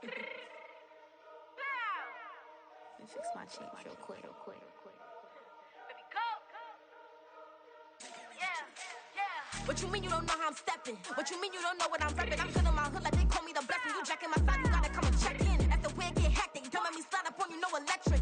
Let me fix my change real quick. What you mean you don't know how I'm stepping? What you mean you don't know what I'm repping? I'm feeling my hood like they call me the blessing. You jacking my side, you gotta come and check in. That's the way I get hectic. Don't make me slide up on you, no electric.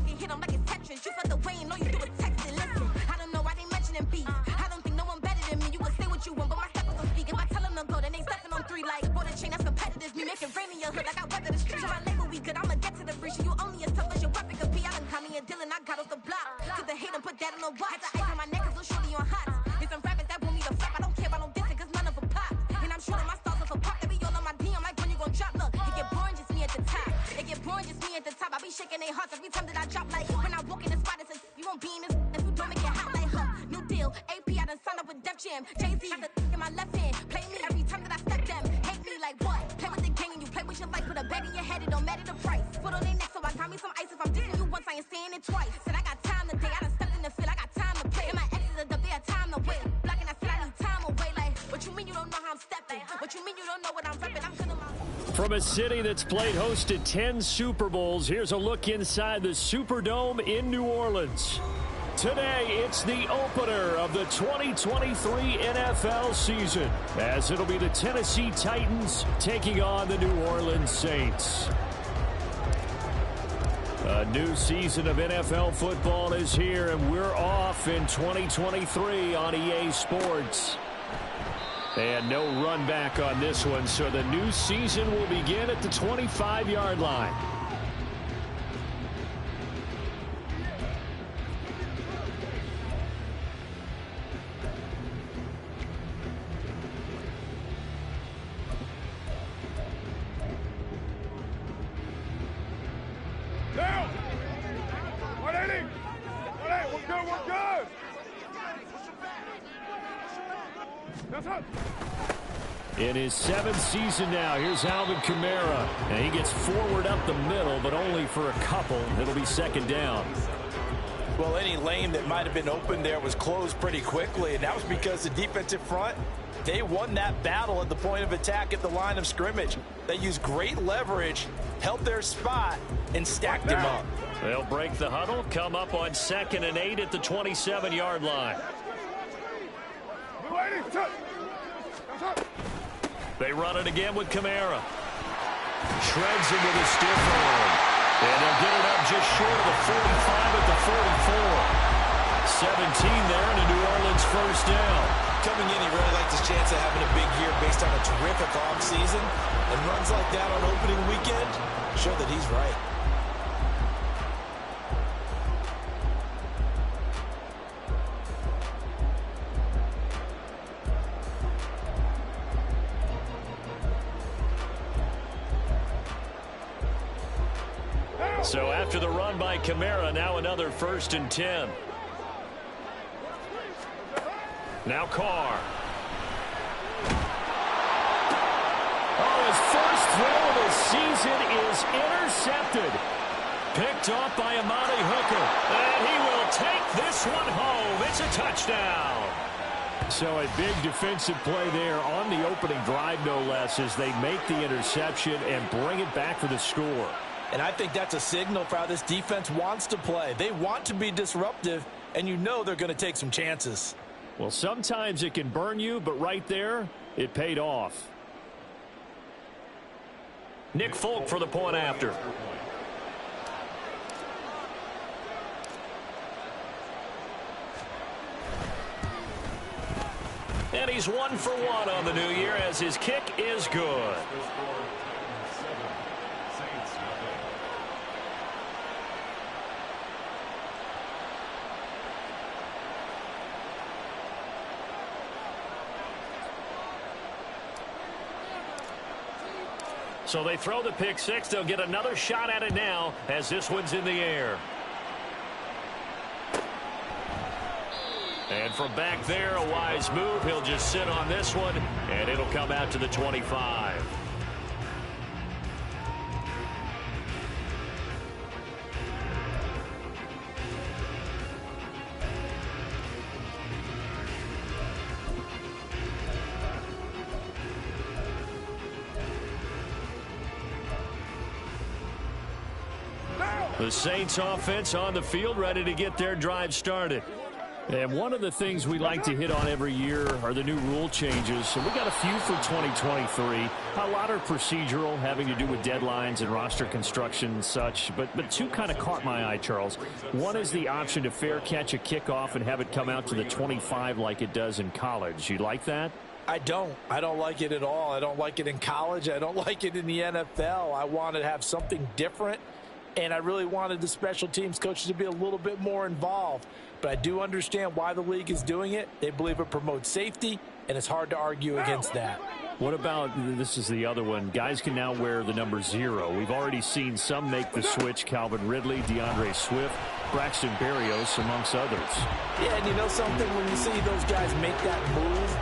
You hit them like it's Tetris. You felt the way and all you do is text it. Listen, I don't know why they mentioning beef. I don't think no one better than me. You would say what you want, but my steppers don't speak. If I tell them to go, then they stepping on 3 like border chain. That's competitive. Me making rain in your hood like I weather the streets. My label we good. I'ma get to the breach. You only as tough as your weapon could be. I done caught me a Dylan. I got off the block. Took the hate and put that on the watch. Had the ice on my neck 'cause little shorty on hot. There's some rappers that want me to flop. I don't care about no dissing 'cause none of them pop. And I'm shooting my stars off a pop. They be all on my DM like when you gon' drop. Look, it get boring just me at the top. It get boring just me at the top. I be shaking their hearts every time that I drop. Like when I walk in the spot, it says you won't be in this if you don't make it hot like her. New deal, AP. I done signed up with Def Jam. Jay-Z got the in my left hand. Play me every time that I step them. Hate me like what? Play with the gang and you play with your life. Put a bet in your head, it don't matter the price. Put on their neck, so I got me some ice. If I'm dissing you once, I ain't saying it twice. Said I got time today. I done stepped in the field. I got time to play. And my exes are up there, time to wait. Blocking, I said I need time away. Like, what you mean you don't know how I'm stepping? What you mean you don't know what I'm repping? I'm feeling my... From a city that's played host to 10 Super Bowls, here's a look inside the Superdome in New Orleans. Today, it's the opener of the 2023 NFL season, as it'll be the Tennessee Titans taking on the New Orleans Saints. A new season of NFL football is here, and we're off in 2023 on EA Sports. And no run back on this one, so the new season will begin at the 25-yard line. Down! 180! 180! We're good, we're good! That's it! In his 7th season now, here's Alvin Kamara. And he gets forward up the middle, but only for a couple. It'll be second down. Well, any lane that might have been open there was closed pretty quickly, and that was because the defensive front, they won that battle at the point of attack at the line of scrimmage. They used great leverage, held their spot, and stacked him up. They'll break the huddle, come up on 2nd and 8 at the 27-yard line. They run it again with Kamara. Shreds him with a stiff arm. And they'll get it up just short of the 45 at the 44. 17 there and a New Orleans first down. Coming in, he really liked his chance of having a big year based on a terrific offseason. And runs like that on opening weekend show that he's right. So after the run by Kamara, now another 1st and 10. Now Carr. Oh, his first throw of the season is intercepted. Picked off by Amani Hooker. And he will take this one home. It's a touchdown. So a big defensive play there on the opening drive, no less, as they make the interception and bring it back for the score. And I think that's a signal for how this defense wants to play. They want to be disruptive, and you know they're going to take some chances. Well, sometimes it can burn you, but right there, it paid off. Nick Folk for the point after. And he's 1 for 1 on the new year as his kick is good. So they throw the pick six. They'll get another shot at it now as this one's in the air. And from back there, a wise move. He'll just sit on this one, and it'll come out to the 25. The Saints offense on the field, ready to get their drive started. And one of the things we like to hit on every year are the new rule changes. So we got a few for 2023. A lot are procedural, having to do with deadlines and roster construction and such. But two kind of caught my eye, Charles. One is the option to fair catch a kickoff and have it come out to the 25 like it does in college. You like that? I don't like it at all. I don't like it in college. I don't like it in the NFL. I want to have something different. And I really wanted the special teams coaches to be a little bit more involved. But I do understand why the league is doing it. They believe it promotes safety, and it's hard to argue against that. What about, this is the other one, guys can now wear the number 0. We've already seen some make the switch, Calvin Ridley, DeAndre Swift, Braxton Berrios, amongst others. Yeah, and you know something? When you see those guys make that move,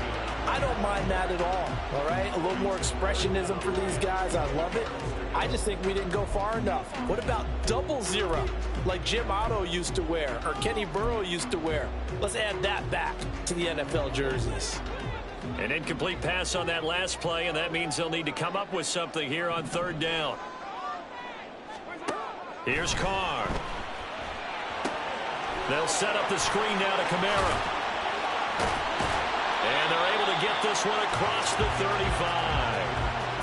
I don't mind that at all right? A little more expressionism for these guys. I love it. I just think we didn't go far enough. What about double 0, like Jim Otto used to wear or Kenny Burrow used to wear? Let's add that back to the NFL jerseys. An incomplete pass on that last play, and that means they'll need to come up with something here on 3rd down. Here's Carr. They'll set up the screen now to Kamara. And they're able to get this one across the 35.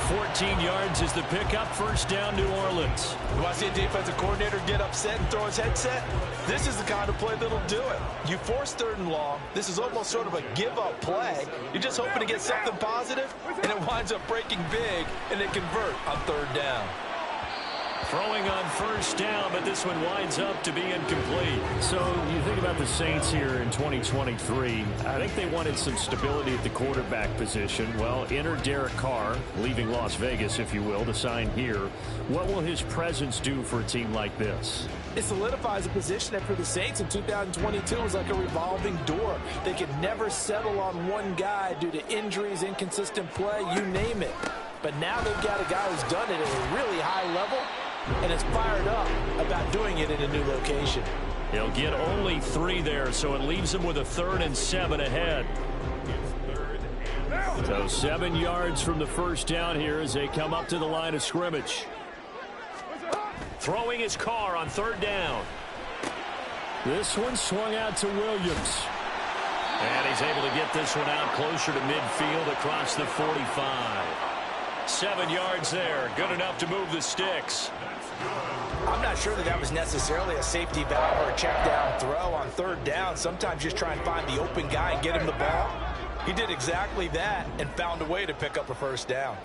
14 yards is the pickup. 1st down, New Orleans. You want to see a defensive coordinator get upset and throw his headset? This is the kind of play that'll do it. You force 3rd and long. This is almost sort of a give-up play. You're just hoping to get something positive, and it winds up breaking big, and they convert on 3rd down. Throwing on 1st down, but this one winds up to be incomplete. So you think about the Saints here in 2023. I think they wanted some stability at the quarterback position. Well, enter Derek Carr, leaving Las Vegas, if you will, to sign here. What will his presence do for a team like this? It solidifies a position that for the Saints in 2022 was like a revolving door. They could never settle on one guy due to injuries, inconsistent play, you name it. But now they've got a guy who's done it at a really high level and is fired up about doing it in a new location. He'll get only 3 there, so it leaves him with a 3rd and 7 ahead. So 7 yards from the 1st down here as they come up to the line of scrimmage. Throwing his Carr on 3rd down. This one swung out to Williams. And he's able to get this one out closer to midfield across the 45. 7 yards there. Good enough to move the sticks. I'm not sure that was necessarily a safety valve or a check down throw on 3rd down. Sometimes just try and find the open guy and get him the ball. He did exactly that and found a way to pick up a 1st down.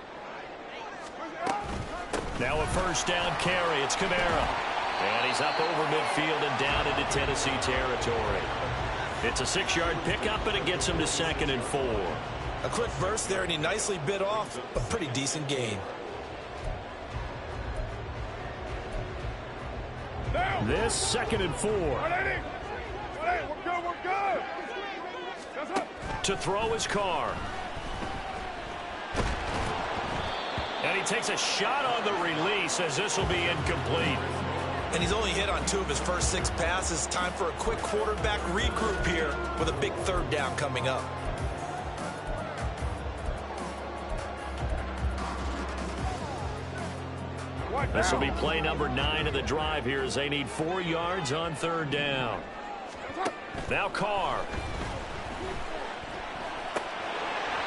Now a 1st down carry. It's Kamara. And he's up over midfield and down into Tennessee territory. It's a 6-yard pickup, and it gets him to 2nd and 4. A quick burst there, and he nicely bit off a pretty decent gain. This 2nd and 4. We're good. To throw his Carr. And he takes a shot on the release as this will be incomplete. And he's only hit on 2 of his first 6 passes. Time for a quick quarterback regroup here with a big 3rd down coming up. This will be play number 9 of the drive here as they need 4 yards on 3rd down. Now Carr.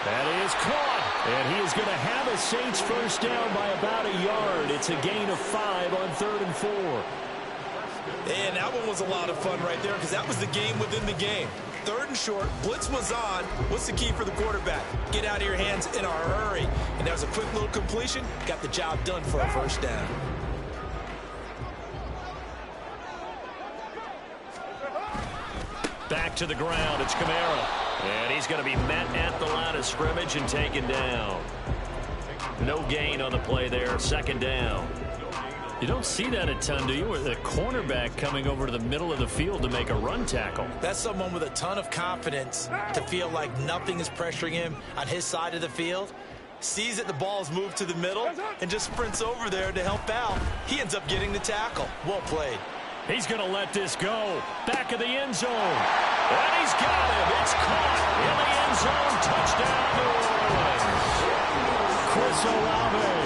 That is caught. And he is going to have a Saints 1st down by about a yard. It's a gain of 5 on 3rd and 4. And that one was a lot of fun right there because that was the game within the game. 3rd and short, blitz was on. What's the key for the quarterback? Get out of your hands in a hurry. And that was a quick little completion. Got the job done for a 1st down. Back to the ground. It's Kamara. And he's going to be met at the line of scrimmage and taken down. No gain on the play there. 2nd down. You don't see that a ton, do you? With a cornerback coming over to the middle of the field to make a run tackle. That's someone with a ton of confidence to feel like nothing is pressuring him on his side of the field. Sees that the ball's moved to the middle and just sprints over there to help out. He ends up getting the tackle. Well played. He's going to let this go. Back of the end zone. And he's got him. It's caught in the end zone. Touchdown, New Orleans. Chris Olave,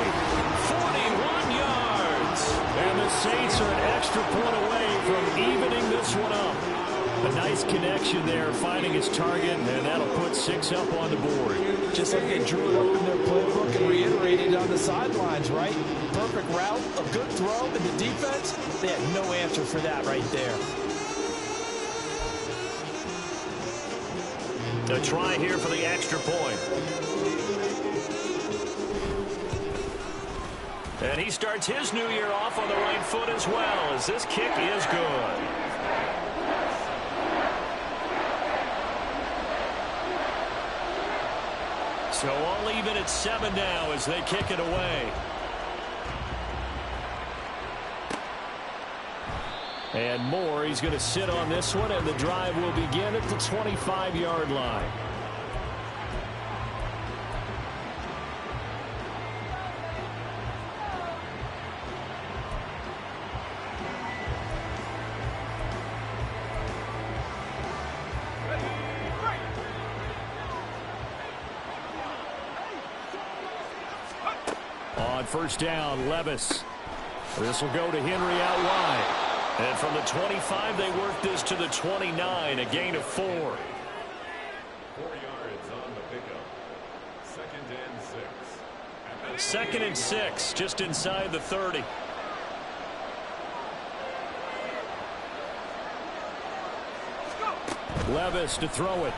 41 yards. And the Saints are an extra point away from evening this one up. A nice connection there, finding his target, and that'll put 6 up on the board. Just like they drew it up in their playbook and reiterated on the sidelines, right? Perfect route, a good throw, and the defense, they had no answer for that right there. A try here for the extra point. And he starts his new year off on the right foot as well, as this kick is good. So all even at 7 now as they kick it away. And more, he's going to sit on this one, and the drive will begin at the 25-yard line. On first down, Levis. This will go to Henry out wide. And from the 25, they work this to the 29, a gain of 4. 4 yards on the pickup. 2nd and 6. 2nd and 6, just inside the 30. Levis to throw it.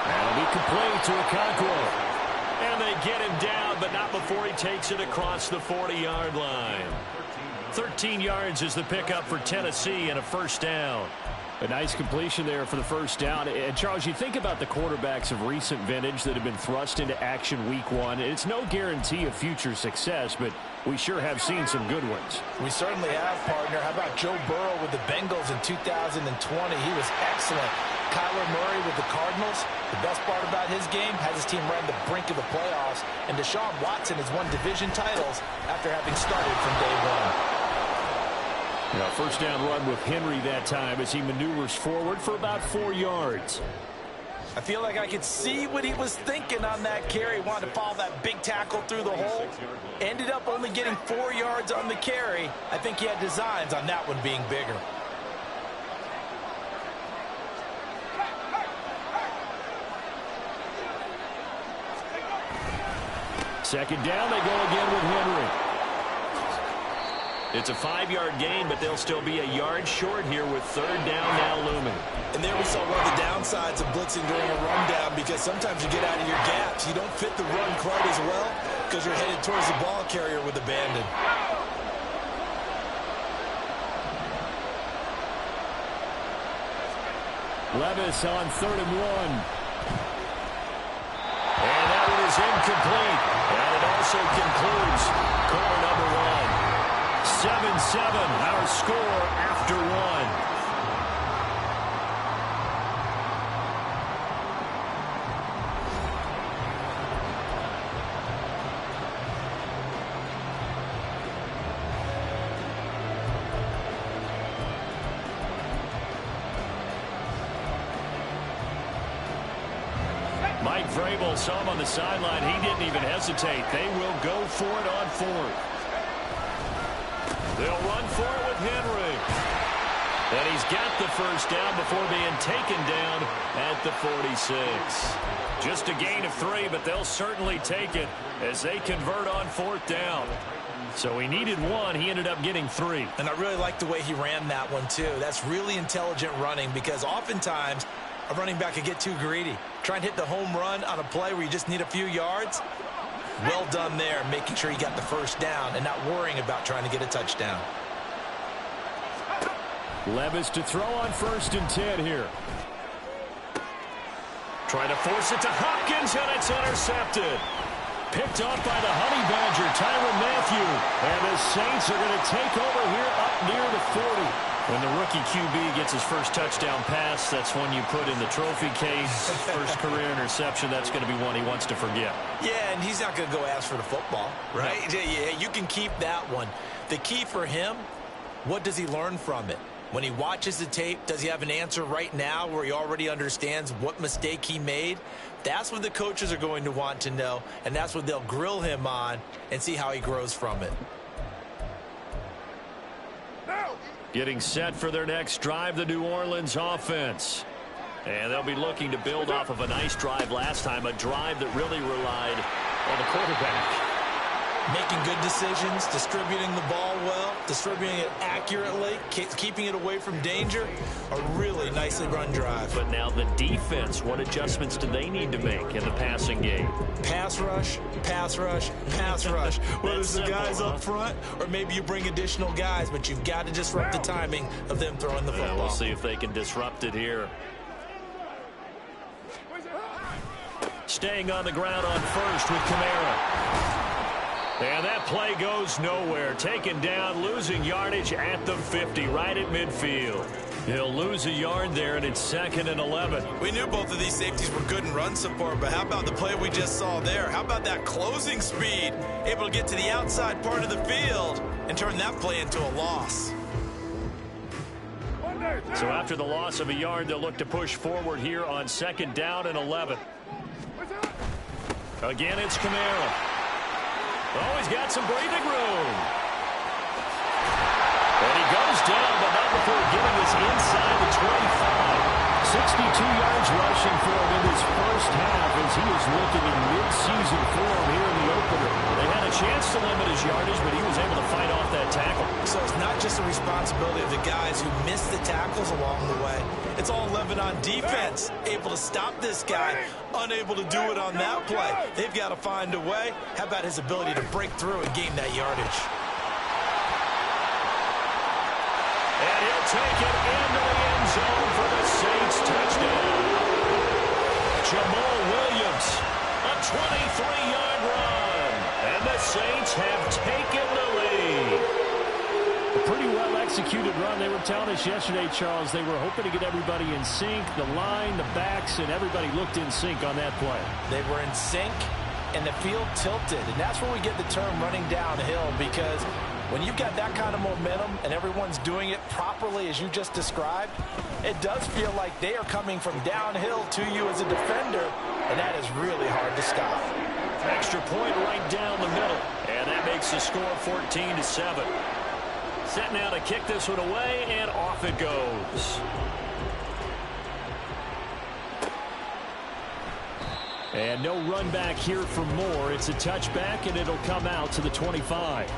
That'll be complete to Okonkwo. And they get him down, but not before he takes it across the 40-yard line. 13 yards is the pickup for Tennessee and a first down. A nice completion there for the first down. And, Charles, you think about the quarterbacks of recent vintage that have been thrust into action week 1. It's no guarantee of future success, but we sure have seen some good ones. We certainly have, partner. How about Joe Burrow with the Bengals in 2020? He was excellent. Kyler Murray with the Cardinals. The best part about his game has his team right on the brink of the playoffs. And Deshaun Watson has won division titles after having started from day 1. First down run with Henry that time as he maneuvers forward for about 4 yards. I feel like I could see what he was thinking on that carry. Wanted to follow that big tackle through the hole. Ended up only getting 4 yards on the carry. I think he had designs on that one being bigger. Second down, they go again with Henry. It's a 5-yard gain, but they'll still be a yard short here with 3rd down now looming. And there we saw one of the downsides of blitzing during a rundown, because sometimes you get out of your gaps. You don't fit the run quite as well because you're headed towards the ball carrier with abandon. Levis on 3rd and 1. And that one is incomplete. And it also concludes quarter number 1. 7-7, our score after 1. Mike Vrabel saw him on the sideline. He didn't even hesitate. They will go for it on 4th. They'll run for it with Henry. And he's got the first down before being taken down at the 46. Just a gain of 3, but they'll certainly take it as they convert on 4th down. So he needed 1. He ended up getting 3. And I really like the way he ran that one, too. That's really intelligent running, because oftentimes a running back could get too greedy. Try and hit the home run on a play where you just need a few yards. Well done there, making sure he got the first down and not worrying about trying to get a touchdown. Levis to throw on 1st and 10 here. Trying to force it to Hopkins, and it's intercepted. Picked off by the Honey Badger, Tyrann Mathieu. And the Saints are going to take over here up near the 40. When the rookie QB gets his first touchdown pass, that's one you put in the trophy case. First career interception, that's going to be one he wants to forget. Yeah, and he's not going to go ask for the football, right? Yeah, you can keep that one. The key for him, what does he learn from it? When he watches the tape, does he have an answer right now where he already understands what mistake he made? That's what the coaches are going to want to know, and that's what they'll grill him on and see how he grows from it. Getting set for their next drive, the New Orleans offense. And they'll be looking to build off of a nice drive last time, a drive that really relied on the quarterback. Making good decisions, distributing the ball well, distributing it accurately, keeping it away from danger. A really nicely run drive. But now the defense, what adjustments do they need to make in the passing game? Pass rush, pass rush, pass rush. Whether it's the guys up front or maybe you bring additional guys, but you've got to disrupt the timing of them throwing the football. We'll see if they can disrupt it here. Staying on the ground on first with Kamara. And that play goes nowhere. Taken down, losing yardage at the 50, right at midfield. He'll lose a yard there, and it's 2nd and 11. We knew both of these safeties were good in run support, but how about the play we just saw there? How about that closing speed? Able to get to the outside part of the field and turn that play into a loss. So after the loss of a yard, they'll look to push forward here on 2nd down and 11. Again, it's Kamara. Oh, he's got some breathing room. And he goes down, but not before getting us inside the 25. 62 yards rushing for him in his first half as he is looking in mid-season form here in the opener. They had a chance to limit his yardage, but he was able to fight off that tackle. So it's not just the responsibility of the guys who missed the tackles along the way. It's all Lebanon defense, able to stop this guy, unable to do it on that play. They've got to find a way. How about his ability to break through and gain that yardage? And he'll take it into the end zone for the Saints touchdown. Jamal Williams, a 23-yard run. And the Saints have taken the lead. A pretty well-executed run. They were telling us yesterday, Charles, they were hoping to get everybody in sync, the line, the backs, and everybody looked in sync on that play. They were in sync, and the field tilted. And that's where we get the term running downhill, because when you've got that kind of momentum and everyone's doing it properly as you just described, it does feel like they are coming from downhill to you as a defender, and that is really hard to stop. Extra point right down the middle, and that makes the score 14-7. Set now to kick this one away, and off it goes. And no run back here for Moore. It's a touchback, and it'll come out to the 25.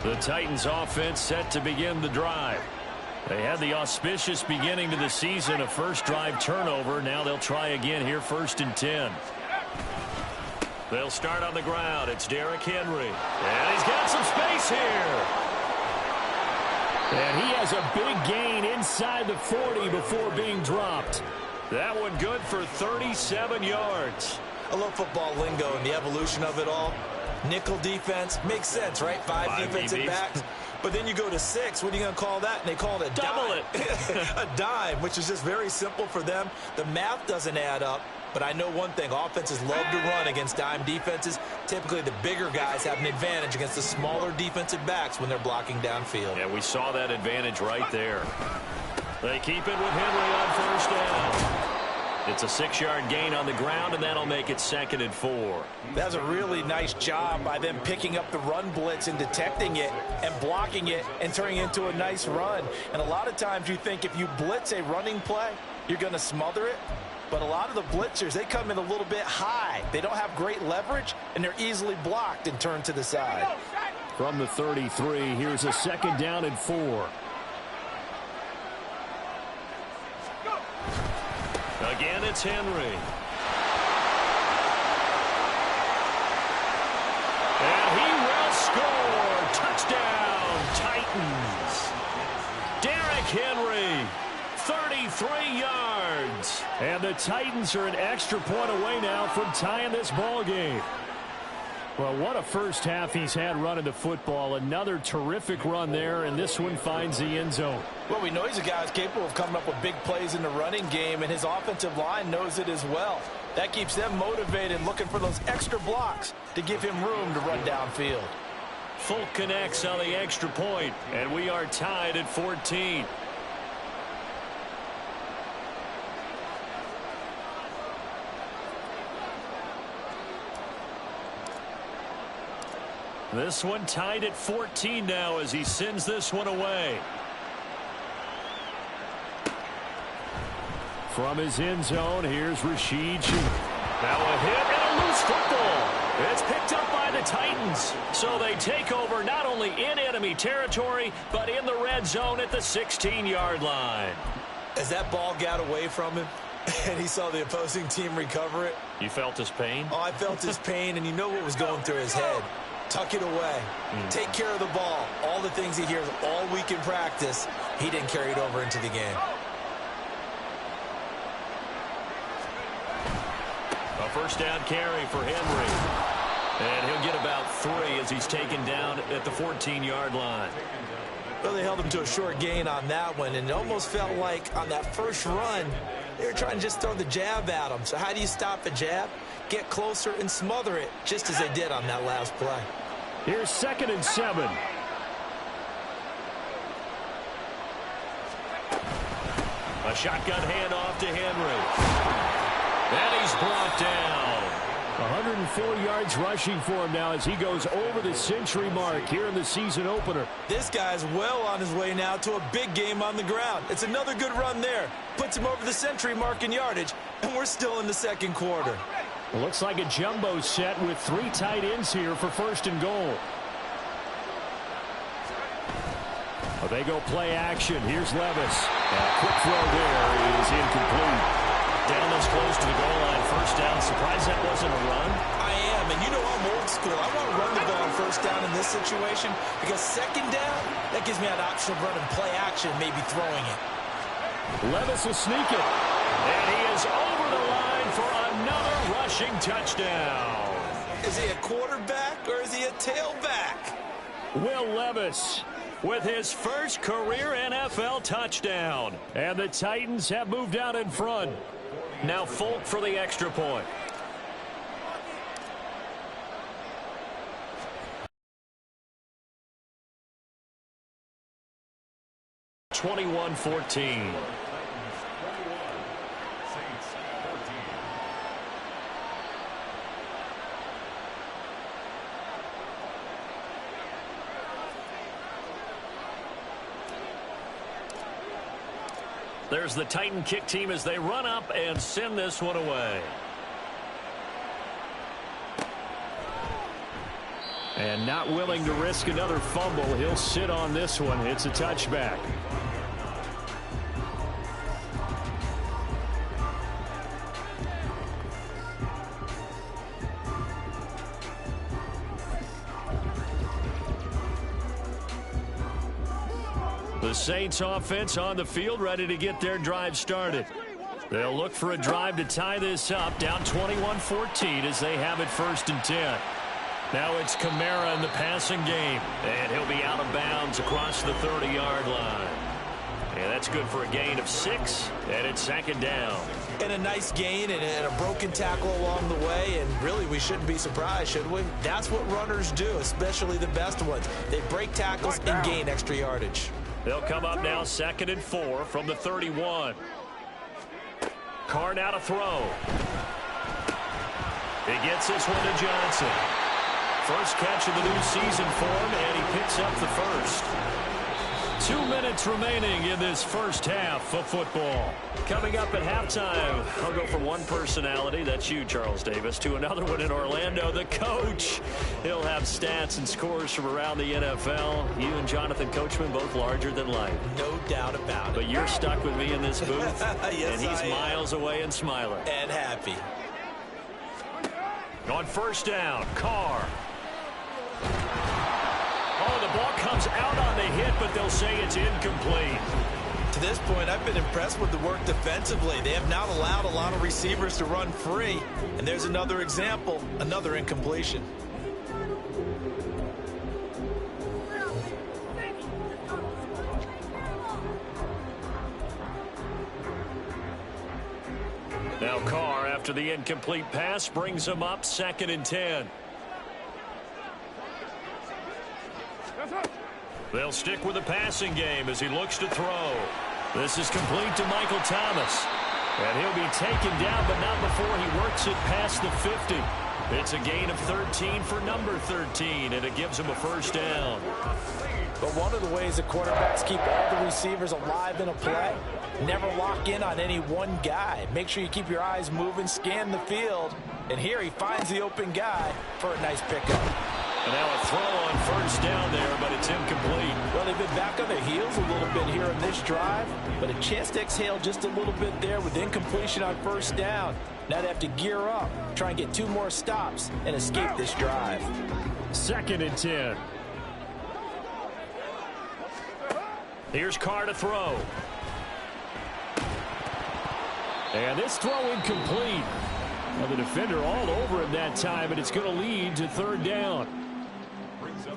The Titans offense set to begin the drive. They had the auspicious beginning to the season, a first drive turnover. Now they'll try again here, 1st and 10. They'll start on the ground. It's Derrick Henry. And he's got some space here. And he has a big gain inside the 40 before being dropped. That one good for 37 yards. I love football lingo and the evolution of it all. Nickel defense makes sense, right? Five defensive backs. But then you go to 6. What are you going to call that? And they call it a double dime. A dime, which is just very simple for them. The math doesn't add up. But I know one thing. Offenses love to run against dime defenses. Typically, the bigger guys have an advantage against the smaller defensive backs when they're blocking downfield. Yeah, we saw that advantage right there. They keep it with Henry on 1st down. It's a 6-yard gain on the ground, and that'll make it 2nd and 4. That's a really nice job by them picking up the run blitz and detecting it and blocking it and turning it into a nice run. And a lot of times you think if you blitz a running play, you're going to smother it. But a lot of the blitzers, they come in a little bit high. They don't have great leverage, and they're easily blocked and turned to the side. From the 33, here's a 2nd down and 4. Again, it's Henry. And he will score. Touchdown, Titans. Derrick Henry, 33 yards. And the Titans are an extra point away now from tying this ball game. Well, what a first half he's had running the football. Another terrific run there, and this one finds the end zone. Well, we know he's a guy who's capable of coming up with big plays in the running game, and his offensive line knows it as well. That keeps them motivated, looking for those extra blocks to give him room to run downfield. Folk connects on the extra point, and we are tied at 14. This one tied at 14 now as he sends this one away. From his end zone, here's Rashid. Now a hit and a loose football. It's picked up by the Titans. So they take over not only in enemy territory, but in the red zone at the 16-yard line. As that ball got away from him and he saw the opposing team recover it. You felt his pain? Oh, I felt his pain, and you know what was going through his head. Tuck it away. Take care of the ball. All the things he hears all week in practice, he didn't carry it over into the game. A first down carry for Henry. And he'll get about 3 as he's taken down at the 14-yard line. Well, they held him to a short gain on that one, and it almost felt like on that first run, they were trying to just throw the jab at him. So how do you stop a jab? Get closer and smother it, just as they did on that last play. Here's 2nd and 7. A shotgun handoff to Henry. And he's brought down. 104 yards rushing for him now as he goes over the century mark here in the season opener. This guy's well on his way now to a big game on the ground. It's another good run there. Puts him over the century mark in yardage, and we're still in the second quarter. It looks like a jumbo set with 3 tight ends here for 1st and goal. Well, they go play action. Here's Levis. A quick throw there is incomplete. Down this close to the goal line, 1st down. Surprised that wasn't a run? I am, and you know I'm old school. I want to run the ball on 1st down in this situation because 2nd down, that gives me an option of running play action, maybe throwing it. Levis will sneak it. And he is over the line for another rushing touchdown. Is he a quarterback or is he a tailback? Will Levis with his first career NFL touchdown. And the Titans have moved out in front. Now Folk for the extra point. (21-14). There's the Titan kick team as they run up and send this one away. And not willing to risk another fumble, he'll sit on this one. It's a touchback. The Saints offense on the field, ready to get their drive started. They'll look for a drive to tie this up, down 21-14 as they have it 1st and 10. Now it's Kamara in the passing game, and he'll be out of bounds across the 30-yard line. And that's good for a gain of 6, and it's 2nd down. And a nice gain and a broken tackle along the way, and really we shouldn't be surprised, should we? That's what runners do, especially the best ones. They break tackles and gain extra yardage. They'll come up now 2nd and 4 from the 31. Carr now to throw. He gets this one to Johnson. First catch of the new season for him, and he picks up the first. 2 minutes remaining in this first half of football. Coming up at halftime, I'll go from one personality, that's you, Charles Davis, to another one in Orlando, the coach. He'll have stats and scores from around the NFL. You and Jonathan Coachman both larger than life. No doubt about it. But you're stuck with me in this booth, yes, and he's miles away and smiling. And happy. On 1st down, Carr. Oh, the ball comes out on the hit, but they'll say it's incomplete. To this point, I've been impressed with the work defensively. They have not allowed a lot of receivers to run free. And there's another example, another incompletion. Now Carr, after the incomplete pass, brings him up 2nd and 10. They'll stick with the passing game as he looks to throw. This is complete to Michael Thomas. And he'll be taken down, but not before he works it past the 50. It's a gain of 13 for number 13, and it gives him a first down. But one of the ways that quarterbacks keep all the receivers alive in a play, never lock in on any one guy. Make sure you keep your eyes moving, scan the field. And here he finds the open guy for a nice pickup. And now a throw on first down there, but it's incomplete. Well, they've been back on their heels a little bit here in this drive, but a chance to exhale just a little bit there with incompletion on first down. Now they have to gear up, try and get 2 more stops, and escape this drive. 2nd and 10. Here's Carr to throw. And this throw incomplete. Well, the defender all over him that time, and it's going to lead to 3rd down.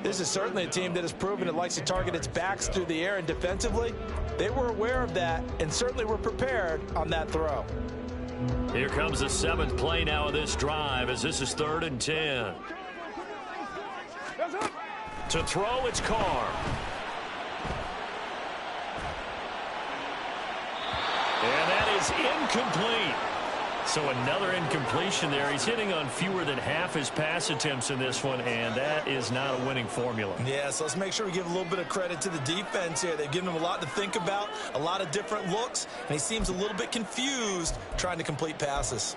This is certainly a team that has proven it likes to target its backs through the air, and defensively, they were aware of that and certainly were prepared on that throw. Here comes the 7th play now of this drive as this is 3rd and 10. To throw, it's Carr. And that is incomplete. So another incompletion there. He's hitting on fewer than half his pass attempts in this one, and that is not a winning formula. Yeah, so let's make sure we give a little bit of credit to the defense here. They've given him a lot to think about, a lot of different looks, and he seems a little bit confused trying to complete passes.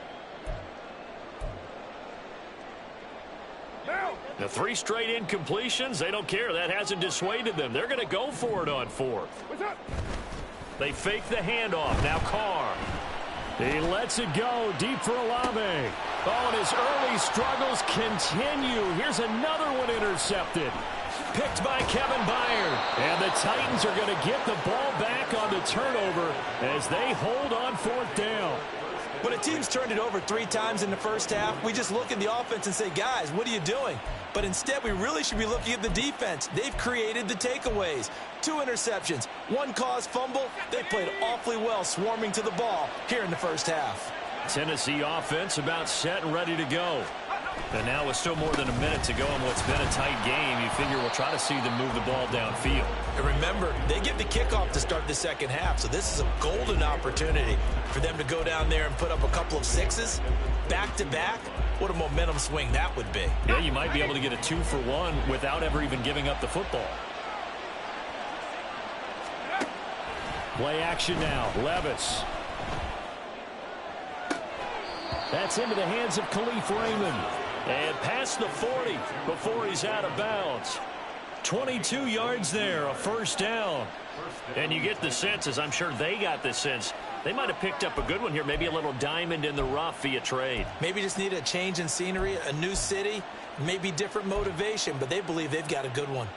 The 3 straight incompletions, they don't care. That hasn't dissuaded them. They're going to go for it on 4th. They fake the handoff. Now Carr. He lets it go deep for Olave. Oh, and his early struggles continue. Here's another one intercepted. Picked by Kevin Byard. And the Titans are going to get the ball back on the turnover as they hold on 4th down. When a team's turned it over 3 times in the first half, we just look at the offense and say, guys, what are you doing? But instead, we really should be looking at the defense. They've created the takeaways. 2 interceptions, 1 caused fumble. They played awfully well swarming to the ball here in the first half. Tennessee offense about set and ready to go. And now with still more than a minute to go in what's been a tight game, you figure we'll try to see them move the ball downfield. And remember, they get the kickoff to start the second half, so this is a golden opportunity for them to go down there and put up a couple of 6s back-to-back. What a momentum swing that would be. Yeah, you might be able to get a 2-for-1 without ever even giving up the football. Play action now. Levis. That's into the hands of Khalif Raymond. And past the 40 before he's out of bounds. 22 yards there, a first down. And you get the sense, as I'm sure they got the sense, they might have picked up a good one here, maybe a little diamond in the rough via trade. Maybe just need a change in scenery, a new city, maybe different motivation, but they believe they've got a good one.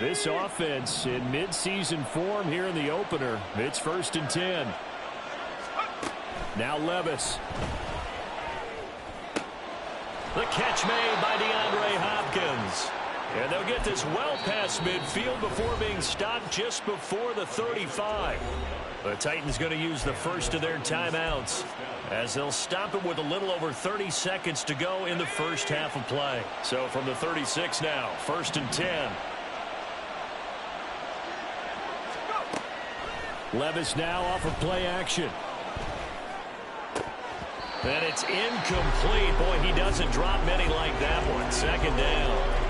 This offense in mid-season form here in the opener. It's 1st and 10. Now Levis. The catch made by DeAndre Hopkins. And they'll get this well past midfield before being stopped just before the 35. The Titans going to use the first of their timeouts as they'll stop it with a little over 30 seconds to go in the first half of play. So from the 36 now, 1st and 10. Levis now off of play action. And it's incomplete. Boy, he doesn't drop many like that one. 2nd down.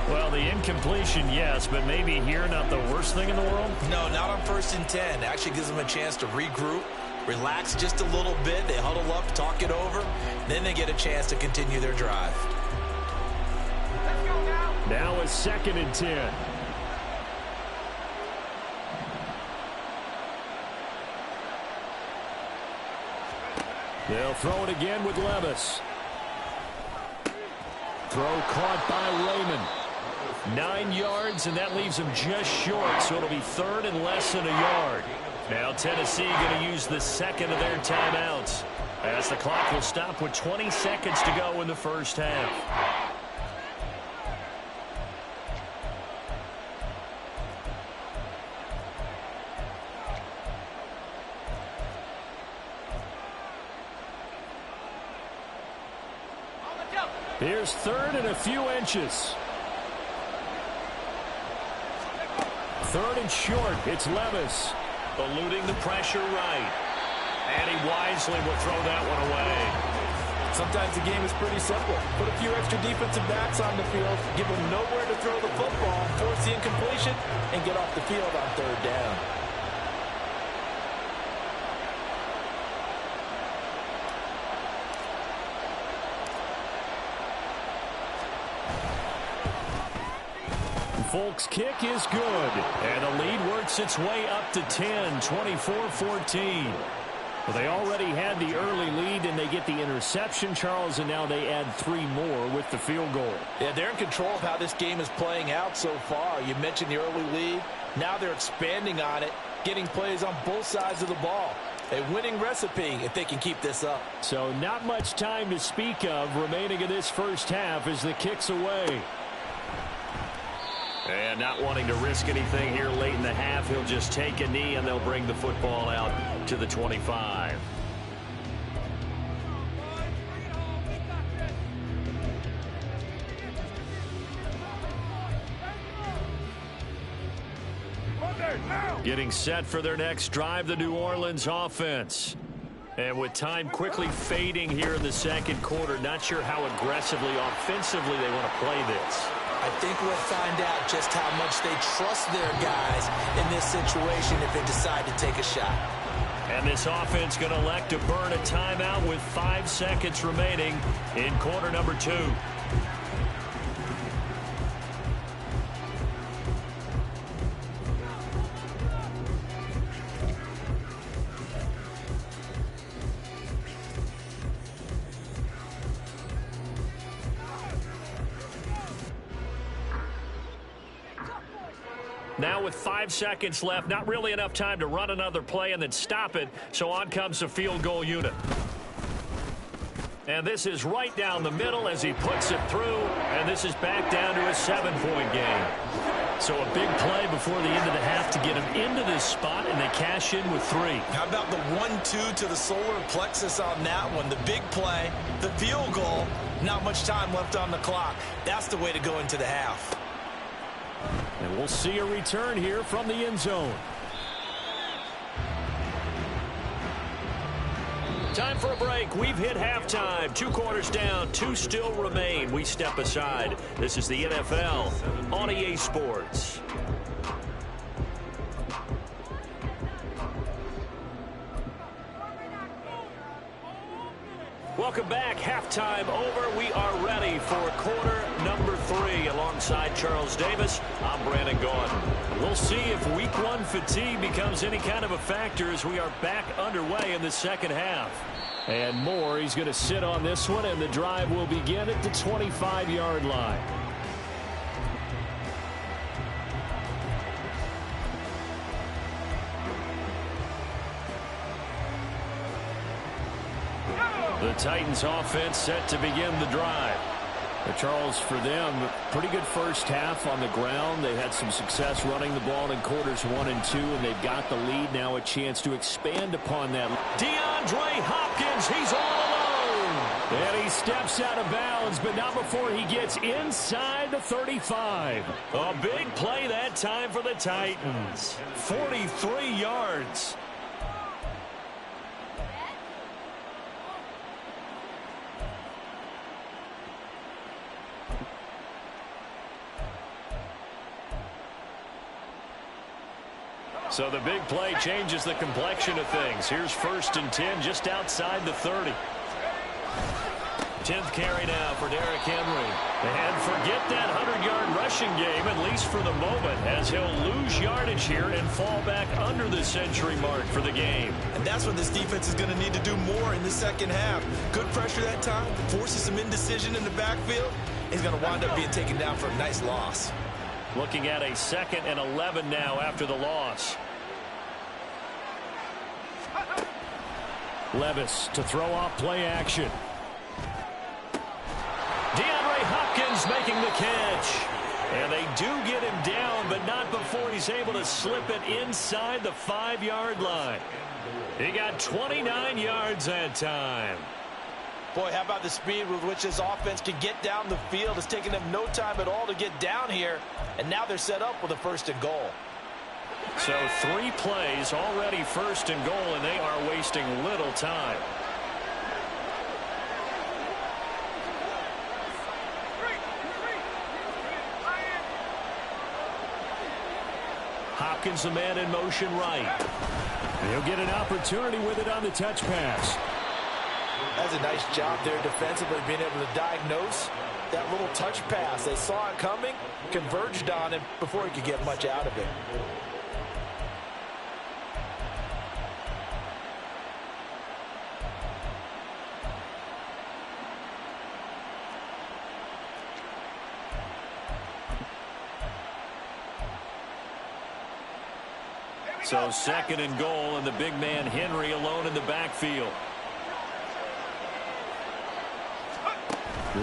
Well, the incompletion, yes, but maybe here not the worst thing in the world? No, not on 1st and 10. Actually gives them a chance to regroup, relax just a little bit. They huddle up, talk it over. Then they get a chance to continue their drive. Now a 2nd and 10. They'll throw it again with Levis. Throw caught by Raymond. 9 yards, and that leaves him just short, so it'll be 3rd and less than a yard. Now Tennessee going to use the 2nd of their timeouts as the clock will stop with 20 seconds to go in the first half. Here's 3rd and a few inches. 3rd and short. It's Levis. Eluding the pressure right. And he wisely will throw that one away. Sometimes the game is pretty simple. Put a few extra defensive backs on the field, give them nowhere to throw the football, force the incompletion, and get off the field on third down. Folks' kick is good, and the lead works its way up to 10, 24-14. Well, they already had the early lead, and they get the interception, Charles, and now they add 3 more with the field goal. Yeah, they're in control of how this game is playing out so far. You mentioned the early lead. Now they're expanding on it, getting plays on both sides of the ball. A winning recipe if they can keep this up. So not much time to speak of remaining in this first half as the kick's away. And not wanting to risk anything here late in the half, he'll just take a knee and they'll bring the football out to the 25. Getting set for their next drive, the New Orleans offense. And with time quickly fading here in the second quarter, not sure how aggressively, offensively they want to play this. I think we'll find out just how much they trust their guys in this situation if they decide to take a shot. And this offense going to elect to burn a timeout with 5 seconds remaining in quarter number 2. Now with 5 seconds left, not really enough time to run another play and then stop it, so on comes the field goal unit. And this is right down the middle as he puts it through, and this is back down to a 7-point game. So a big play before the end of the half to get him into this spot, and they cash in with 3. How about the 1-2 to the solar plexus on that one? The big play, the field goal, not much time left on the clock. That's the way to go into the half. And we'll see a return here from the end zone. Time for a break. We've hit halftime. 2 quarters down, 2 still remain. We step aside. This is the NFL on EA Sports. Welcome back. Halftime over. We are ready for quarter number 3. Alongside Charles Davis, I'm Brandon Gordon. We'll see if week 1 fatigue becomes any kind of a factor as we are back underway in the second half. And more, he's going to sit on this one, and the drive will begin at the 25-yard line. The Titans offense set to begin the drive. But Charles, for them, pretty good first half on the ground. They had some success running the ball in quarters 1 and 2, and they've got the lead now, a chance to expand upon that. DeAndre Hopkins, he's all alone. And he steps out of bounds, but not before he gets inside the 35. A big play that time for the Titans. 43 yards. So the big play changes the complexion of things. Here's 1st and 10 just outside the 30. 10th carry now for Derrick Henry. And forget that 100-yard rushing game, at least for the moment, as he'll lose yardage here and fall back under the century mark for the game. And that's what this defense is going to need to do more in the second half. Good pressure that time, forces some indecision in the backfield. He's going to wind up being taken down for a nice loss. Looking at a 2nd and 11 now after the loss. Levis to throw off play action. DeAndre Hopkins making the catch. And they do get him down, but not before he's able to slip it inside the 5-yard line. He got 29 yards that time. Boy, how about the speed with which this offense can get down the field? It's taken them no time at all to get down here, and now they're set up with a 1st and goal. So 3 plays already 1st and goal, and they are wasting little time. Hopkins the man in motion right. And he'll get an opportunity with it on the touch pass. That's a nice job there defensively, being able to diagnose that little touch pass. They saw it coming, converged on him before he could get much out of it. So 2nd and goal, and the big man Henry alone in the backfield.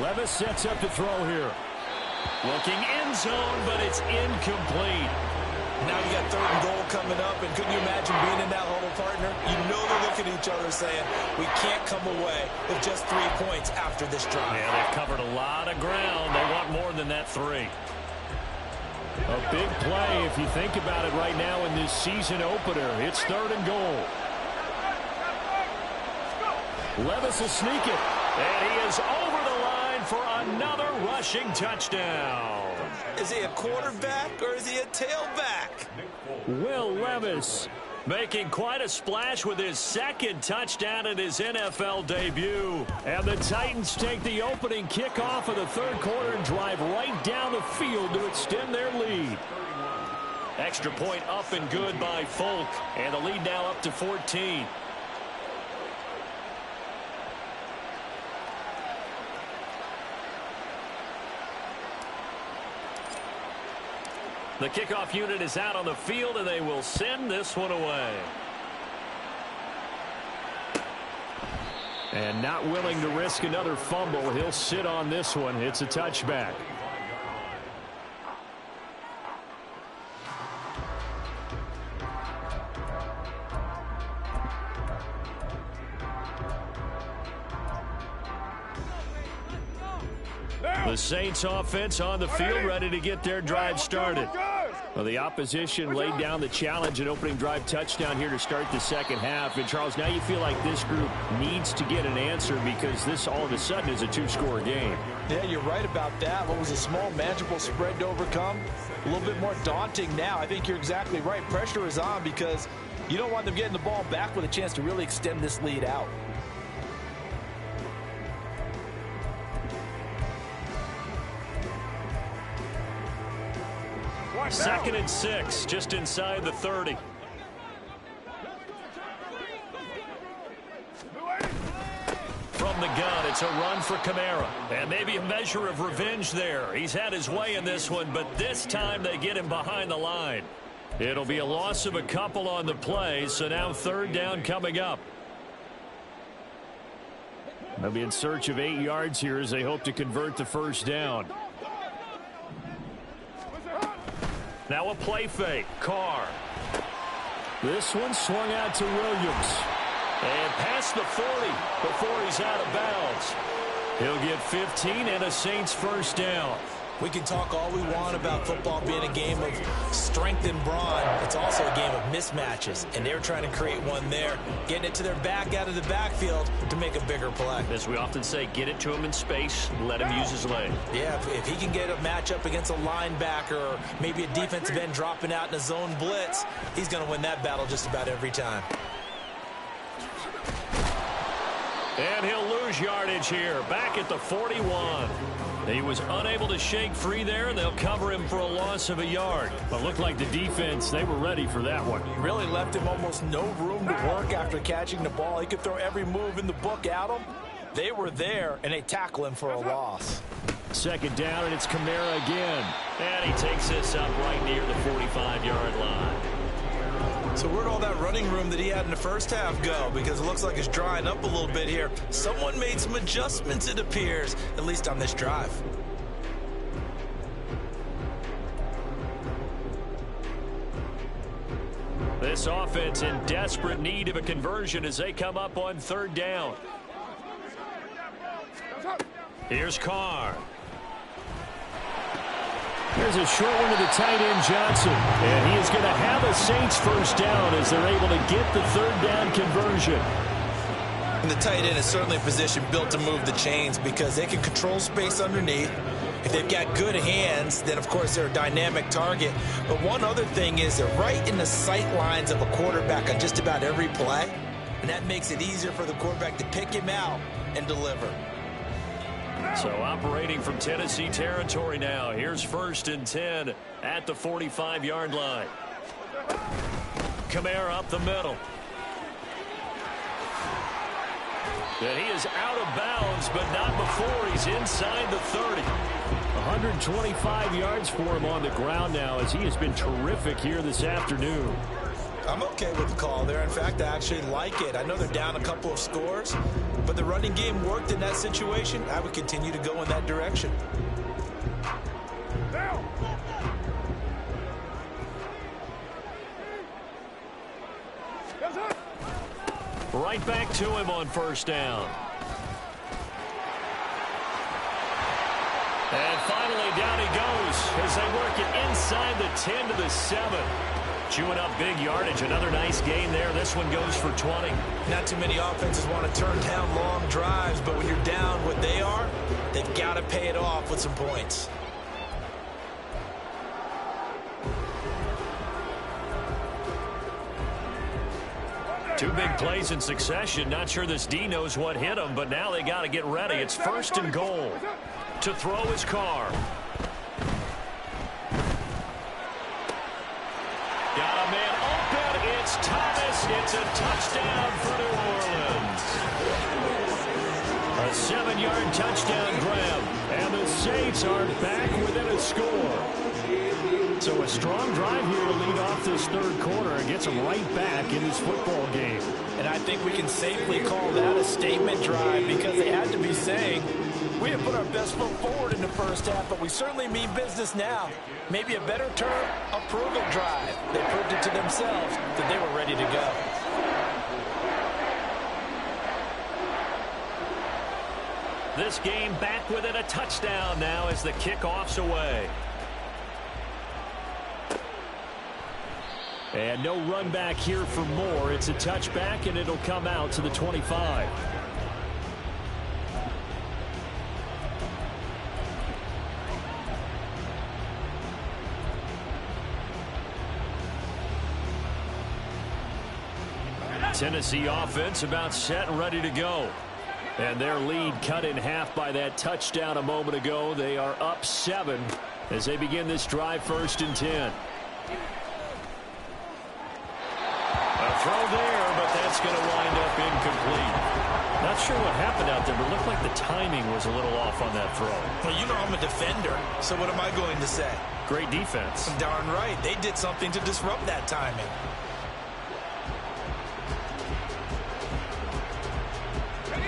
Levis sets up to throw here. Looking end zone, but it's incomplete. Now you got 3rd and goal coming up, and couldn't you imagine being in that huddle, partner? You know they're looking at each other saying, we can't come away with just 3 points after this drive. Yeah, they've covered a lot of ground. They want more than that 3. A big play if you think about it right now in this season opener. It's 3rd and goal. Levis will sneak it. And he is over the line for another rushing touchdown. Is he a quarterback or is he a tailback? Will Levis making quite a splash with his 2nd touchdown in his NFL debut. And the Titans take the opening kickoff of the 3rd quarter and drive right down the field to extend their lead. Extra point up and good by Folk. And the lead now up to 14. The kickoff unit is out on the field, and they will send this one away. And not willing to risk another fumble, he'll sit on this one. It's a touchback. The Saints offense on the field, ready to get their drive started. Well, the opposition laid down the challenge and opening drive touchdown here to start the 2nd half. And, Charles, now you feel like this group needs to get an answer because this all of a sudden is a 2-score game. Yeah, you're right about that. What was a small, manageable spread to overcome? A little bit more daunting now. I think you're exactly right. Pressure is on because you don't want them getting the ball back with a chance to really extend this lead out. Second and 6, just inside the 30. From the gun, it's a run for Kamara. And maybe a measure of revenge there. He's had his way in this one, but this time they get him behind the line. It'll be a loss of a couple on the play, so now 3rd down coming up. They'll be in search of 8 yards here as they hope to convert the 1st down. Now a play fake. Carr. This one swung out to Williams. And past the 40 before he's out of bounds. He'll get 15 and a Saints 1st down. We can talk all we want about football being a game of strength and brawn. It's also a game of mismatches, and they're trying to create one there, getting it to their back out of the backfield to make a bigger play. As we often say, get it to him in space, let him use his leg. Yeah, if he can get a matchup against a linebacker or maybe a defensive end dropping out in a zone blitz, he's going to win that battle just about every time. And he'll lose yardage here, back at the 41. He was unable to shake free there, and they'll cover him for a loss of a yard. But looked like the defense, they were ready for that one. Really left him almost no room to work after catching the ball. He could throw every move in the book at him. They were there, and they tackle him for a loss. 2nd down, and it's Kamara again. And he takes this up right near the 45-yard line. So where'd all that running room that he had in the 1st half go? Because it looks like it's drying up a little bit here. Someone made some adjustments, it appears, at least on this drive. This offense in desperate need of a conversion as they come up on 3rd down. Here's Carr. Here's a short one to the tight end, Johnson. And he is going to have a Saints 1st down as they're able to get the 3rd down conversion. And the tight end is certainly a position built to move the chains because they can control space underneath. If they've got good hands, then, of course, they're a dynamic target. But one other thing is they're right in the sight lines of a quarterback on just about every play, and that makes it easier for the quarterback to pick him out and deliver. So operating from Tennessee territory now. Here's 1st and 10 at the 45-yard line. Kamara up the middle. And he is out of bounds, but not before he's inside the 30. 125 yards for him on the ground now, as he has been terrific here this afternoon. I'm okay with the call there. In fact, I actually like it. I know they're down a couple of scores, but the running game worked in that situation. I would continue to go in that direction. Right back to him on 1st down. And finally down he goes as they work it inside the 10 to the 7. Chewing up big yardage. Another nice gain there. This one goes for 20. Not too many offenses want to turn down long drives, but when you're down what they are, they've got to pay it off with some points. Two big plays in succession. Not sure this D knows what hit him, but now they got to get ready. It's 1st and goal. To throw his car. Got a man open. It's Thomas. It's a touchdown for New Orleans. A 7-yard touchdown grab. And the Saints are back within a score. So a strong drive here to lead off this 3rd quarter and gets them right back in this football game. And I think we can safely call that a statement drive because they had to be saying, we have put our best foot forward in the 1st half, but we certainly mean business now. Maybe a better term, a prove-it drive. They proved it to themselves that they were ready to go. This game back within a touchdown now as the kickoff's away. And no run back here for Moore. It's a touchback, and it'll come out to the 25. Tennessee offense about set and ready to go. And their lead cut in half by that touchdown a moment ago. They are up 7 as they begin this drive 1st and 10. A throw there, but that's going to wind up incomplete. Not sure what happened out there, but it looked like the timing was a little off on that throw. Well, you know I'm a defender, so what am I going to say? Great defense. Darn right. They did something to disrupt that timing.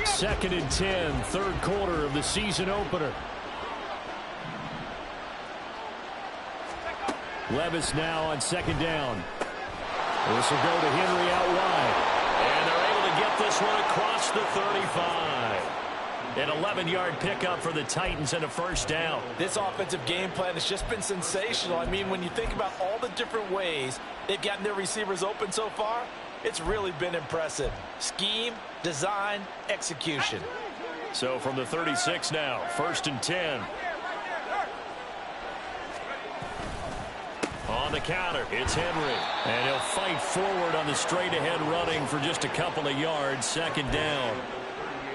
Second and 10, 3rd quarter of the season opener. Levis now on 2nd down. This will go to Henry out wide. And they're able to get this one across the 35. An 11-yard pickup for the Titans and a 1st down. This offensive game plan has just been sensational. I mean, when you think about all the different ways they've gotten their receivers open so far, it's really been impressive. Scheme, design, execution. So from the 36 now, 1st and 10. On the counter, it's Henry. And he'll fight forward on the straight-ahead running for just a couple of yards. 2nd down.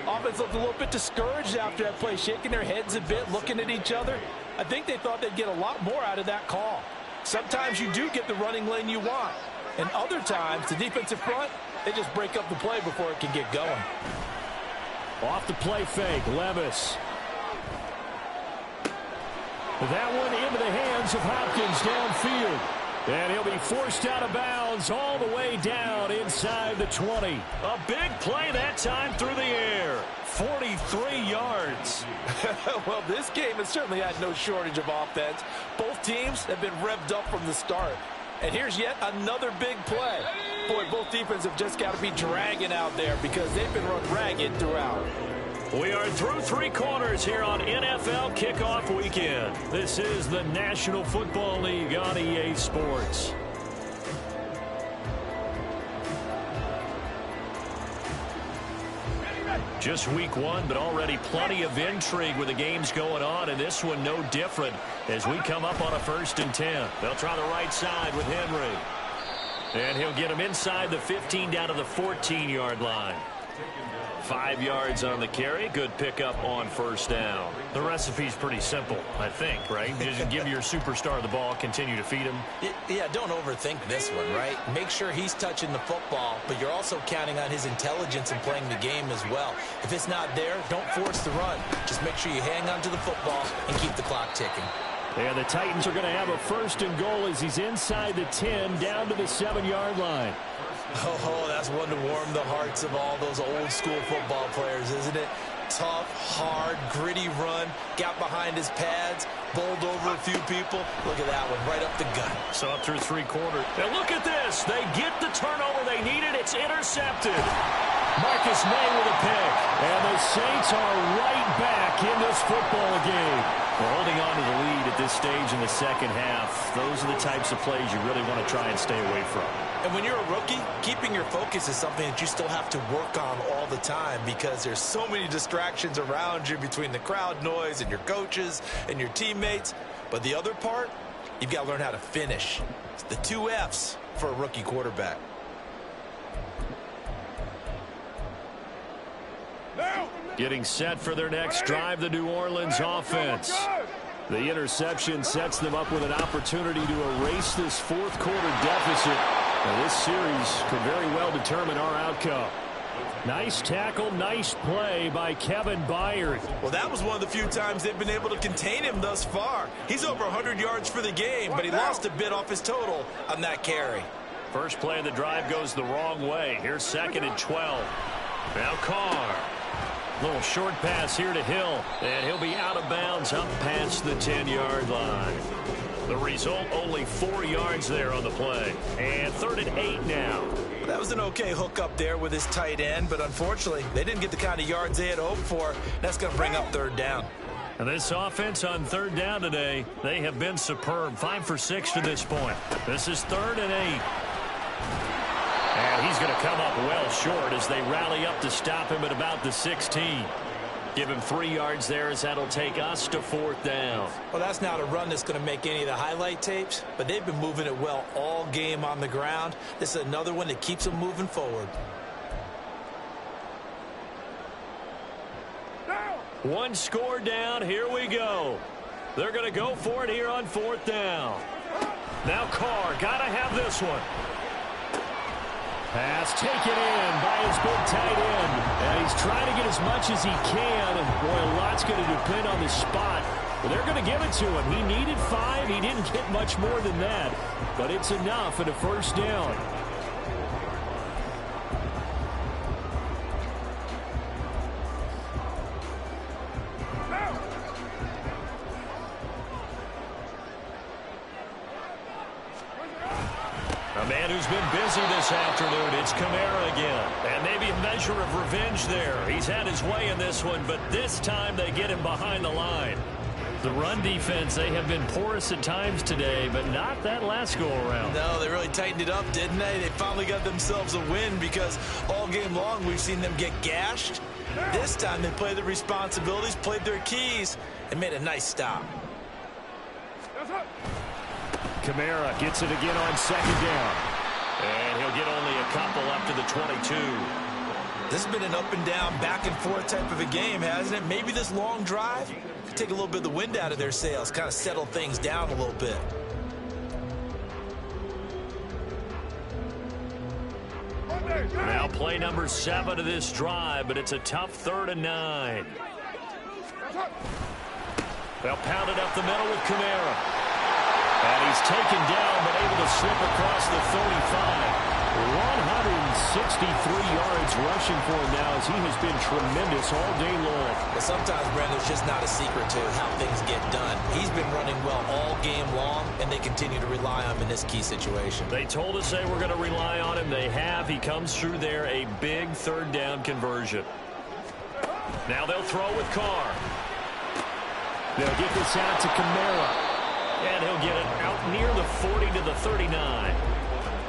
Offense looked a little bit discouraged after that play, shaking their heads a bit, looking at each other. I think they thought they'd get a lot more out of that call. Sometimes you do get the running lane you want. And other times, the defensive front, they just break up the play before it can get going. Off the play fake, Levis. That one into the hands of Hopkins downfield. And he'll be forced out of bounds all the way down inside the 20. A big play that time through the air. 43 yards. Well, this game has certainly had no shortage of offense. Both teams have been revved up from the start. And here's yet another big play. Boy, both defenses have just got to be dragging out there because they've been run ragged throughout. We are through 3 quarters here on NFL Kickoff Weekend. This is the National Football League on EA Sports. Just week one, but already plenty of intrigue with the games going on, and this one no different as we come up on a 1st and 10. They'll try the right side with Henry. And he'll get him inside the 15 down to the 14-yard line. 5 yards on the carry. Good pickup on 1st down. The recipe's pretty simple, I think, right? Just give your superstar the ball, continue to feed him. Yeah, don't overthink this one, right? Make sure he's touching the football, but you're also counting on his intelligence in playing the game as well. If it's not there, don't force the run. Just make sure you hang on to the football and keep the clock ticking. And the Titans are going to have a 1st and goal as he's inside the 10 down to the 7-yard line. Oh, that's one to warm the hearts of all those old school football players, isn't it? Tough, hard, gritty run, got behind his pads, bowled over a few people. Look at that one, right up the gut. So up through 3 quarters. And look at this. They get the turnover they needed. It's intercepted. Marcus May with a pick. And the Saints are right back in this football game. We're holding on to the lead at this stage in the second half. Those are the types of plays you really want to try and stay away from. And when you're a rookie, keeping your focus is something that you still have to work on all the time because there's so many distractions around you between the crowd noise and your coaches and your teammates. But the other part, you've got to learn how to finish. It's the 2 F's for a rookie quarterback. Getting set for their next drive, the New Orleans offense. The interception sets them up with an opportunity to erase this 4th quarter deficit. Now, this series could very well determine our outcome. Nice tackle, nice play by Kevin Byard. Well, that was one of the few times they've been able to contain him thus far. He's over 100 yards for the game, but he lost a bit off his total on that carry. First play of the drive goes the wrong way. Here's 2nd and 12. Now Carr. Little short pass here to Hill, and he'll be out of bounds up past the 10-yard line. The result, only 4 yards there on the play. And 3rd and 8 now. That was an okay hook up there with his tight end, but unfortunately, they didn't get the kind of yards they had hoped for. That's going to bring up 3rd down. And this offense on 3rd down today, they have been superb. 5 for 6 to this point. This is 3rd and 8. And he's going to come up well short as they rally up to stop him at about the 16. Give him 3 yards there as that'll take us to 4th down. Well, that's not a run that's going to make any of the highlight tapes, but they've been moving it well all game on the ground. This is another one that keeps them moving forward. One score down. Here we go. They're going to go for it here on 4th down. Now Carr, got to have this one. Pass taken in by his big tight end. And he's trying to get as much as he can. And boy, a lot's going to depend on the spot. But they're going to give it to him. He needed 5. He didn't get much more than that. But it's enough at a 1st down. A man who's been busy this afternoon, it's Kamara again. And maybe a measure of revenge there. He's had his way in this one, but this time they get him behind the line. The run defense, they have been porous at times today, but not that last go-around. No, they really tightened it up, didn't they? They finally got themselves a win because all game long we've seen them get gashed. This time they played their responsibilities, played their keys, and made a nice stop. Kamara gets it again on 2nd down. And he'll get only a couple up to the 22. This has been an up and down, back and forth type of a game, hasn't it? Maybe this long drive could take a little bit of the wind out of their sails, kind of settle things down a little bit. Now play number 7 of this drive, but it's a tough 3rd and 9. They'll pound it up the middle with Kamara. And he's taken down, but able to slip across the 35. 163 yards rushing for him now as he has been tremendous all day long. But sometimes, Brandon, there's just not a secret to how things get done. He's been running well all game long, and they continue to rely on him in this key situation. They told us they were going to rely on him. They have. He comes through there, a big 3rd down conversion. Now they'll throw with Carr. They'll get this out to Kamara. And he'll get it out near the 40 to the 39.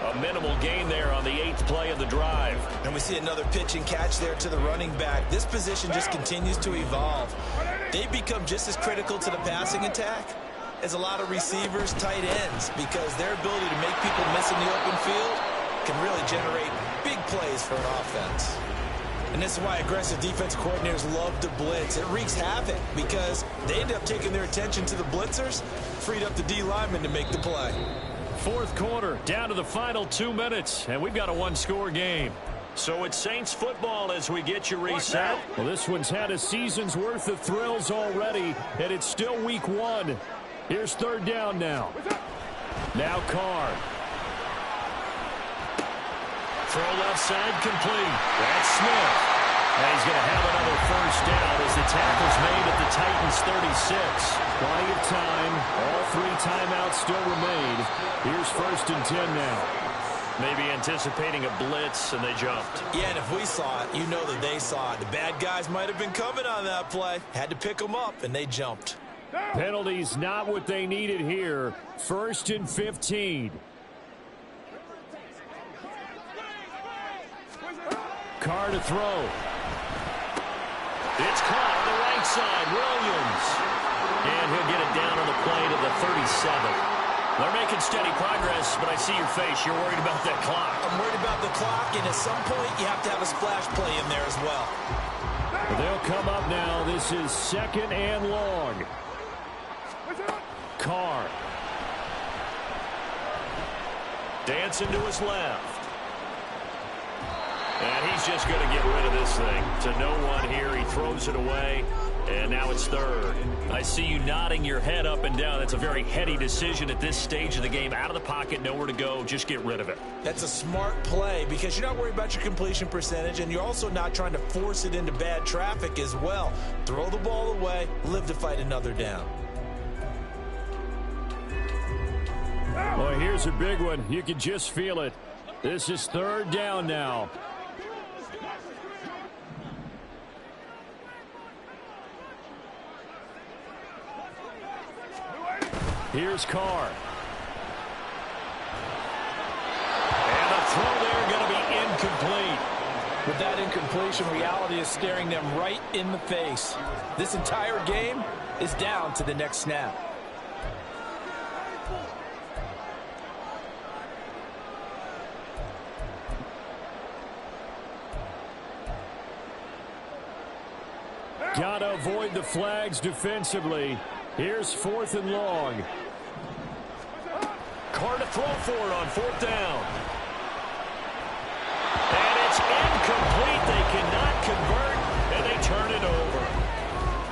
A minimal gain there on the 8th play of the drive. And we see another pitch and catch there to the running back. This position just continues to evolve. They become just as critical to the passing attack as a lot of receivers, tight ends, because their ability to make people miss in the open field can really generate big plays for an offense. And this is why aggressive defense coordinators love to blitz. It wreaks havoc because they end up taking their attention to the blitzers, freed up the D lineman to make the play. Fourth quarter, down to the final 2 minutes, and we've got a one-score game. So it's Saints football as we get you reset. Well, this one's had a season's worth of thrills already, and it's still week 1. Here's third down now. Now Carr. Throw left side complete. That's Smith. And he's going to have another first down as the tackle's made at the Titans' 36. Plenty of time. All 3 timeouts still remain. Here's first and 10 now. Maybe anticipating a blitz, and they jumped. Yeah, and if we saw it, you know that they saw it. The bad guys might have been coming on that play. Had to pick them up, and they jumped. Penalties not what they needed here. First and 15. Carr to throw. It's caught on the right side. Williams. And he'll get it down on the play to the 37. They're making steady progress, but I see your face. You're worried about that clock. I'm worried about the clock, and at some point you have to have a splash play in there as well. They'll come up now. This is second and long. Carr. Dancing to his left. And he's just going to get rid of this thing. To no one here. He throws it away. And now it's third. I see you nodding your head up and down. That's a very heady decision at this stage of the game. Out of the pocket, nowhere to go. Just get rid of it. That's a smart play because you're not worried about your completion percentage, and you're also not trying to force it into bad traffic as well. Throw the ball away, live to fight another down. Well, here's a big one. You can just feel it. This is third down now. Here's Carr. And the throw there going to be incomplete. With that incompletion, reality is staring them right in the face. This entire game is down to the next snap. Got to avoid the flags defensively. Here's fourth and long. Carr to throw for it on fourth down. And it's incomplete. They cannot convert, and they turn it over.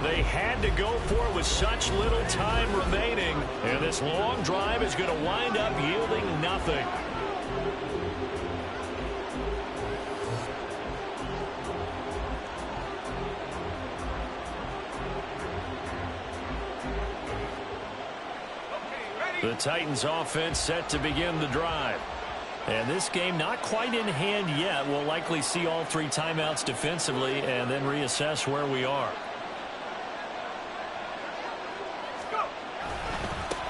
They had to go for it with such little time remaining, and this long drive is going to wind up yielding nothing. The Titans offense set to begin the drive. And this game not quite in hand yet. We'll likely see all 3 timeouts defensively and then reassess where we are.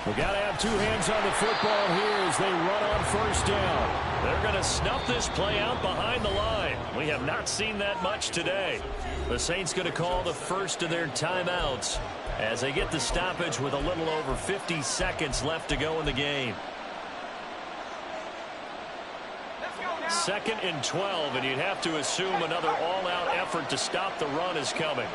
We got to have 2 hands on the football here as they run on first down. They're going to snuff this play out behind the line. We have not seen that much today. The Saints going to call the first of their timeouts as they get the stoppage with a little over 50 seconds left to go in the game. Second and 12, and you'd have to assume another all-out effort to stop the run is coming.